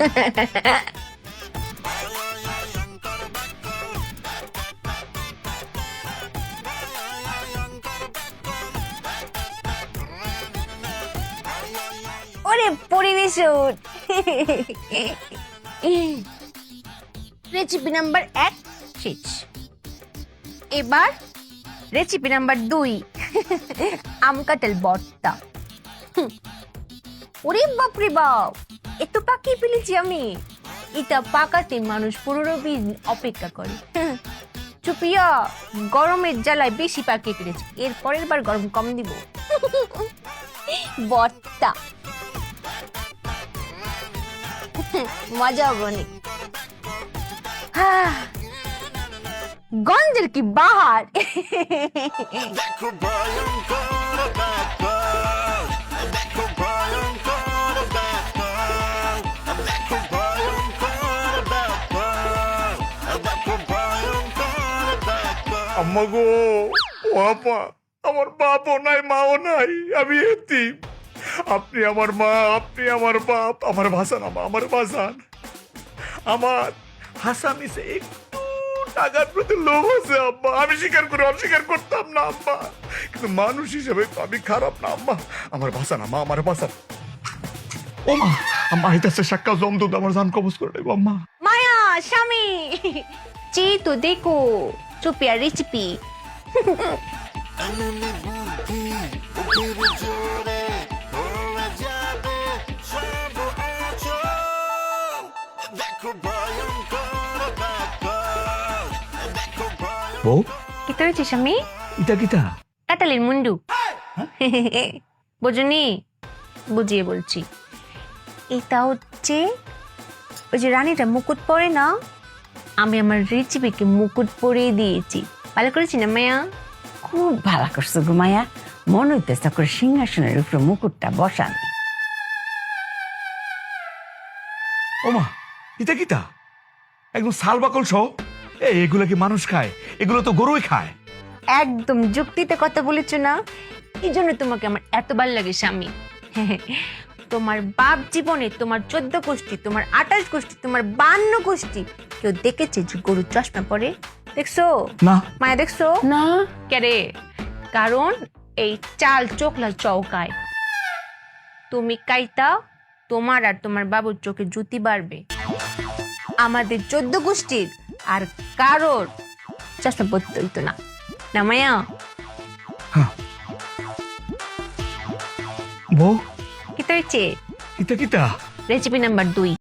ওরে পরিবেশন। Recipe number 1 শেষ। এবার রেসিপি নাম্বার 2, আম কাঁঠাল ভর্তা। ওরে বাপ রে বাপ, এত পাকিয়ে ফেলেছি আমি। এটা পাকাতে মানুষ 15 দিন অপেক্ষা করে। চুপিয়া, গরমের জ্বালায় বেশি পাকিয়ে ফেলেছি, এর পরের বার গরম কম দিব। ভর্তা মজা হবে অনেক। গন্ধের কি বাহার। আম্মা গো, ও আপা, আমার বাপও নাই মাও নাই, আমি এতিম। আপনি আমার মা, আপনি আমার বাপ, আমার ভাসান আম্মা, আমার ভাসান। আমার হাসান নিচে একটু টাকার প্রতি লোভ আছে আম্মা, আমি স্বীকার করে অস্বীকার করতাম না আম্মা, কিন্তু মানুষ হিসেবে তো আমি খারাপ না আম্মা। আমার ভাসান আম্মা, আমার ভাসান। ও মা, আম্মা আইতাছে, সাক্কা জমদুদ আমার জান কবজ করে দেবো আম্মা। মায়া, স্বামী, জি তো দেখো চুপিয়া রেসিপি। বউ, কি করেছিস স্বামী? ইটা কিটা? কাটালির মুন্ডু। বুঝুনি? বুঝিয়ে বলছি। এটা হচ্ছে ওই যে রানীটা মুকুট পরে না, আমি আমার রেসিপিকে মুকুট পরিয়ে দিয়েছি। ভালো করেছি না মায়া? খুব ভালো করছো গো মায়া, মনে হইতেছে করে সিংহাসনের উপরে মুকুটটা বসান। ও মা, ইটা কিটা? একদম শাল বাকল সহ। এগুলা কি মানুষ খায়? এগুলো তো গরুই খায়। একদম যুক্তিতে কথা বলেছো না, এই জন্য তোমাকে আমার এত ভালো লাগে স্বামী। তোমার বাপ জীবনে তোমার 14 গোষ্ঠী, তোমার 28 গোষ্ঠী, তোমার 52 গোষ্ঠী কেউ দেখেছে যে গরুর চশমা পরে? দেখছো না। মায়া, দেখছো না কেরে? কারণ এই চাল চোখলা চৌকায় তুমি কাইতা, তোমার আর তোমার বাবুর চোখে জুতি বাড়বে। আমাদের 14 গোষ্ঠীর আর কারোর চশমা পড়তে হইতো না, না মায়া? বউ, কি হয়েছে? ইটা কিটা? Recipe number 2।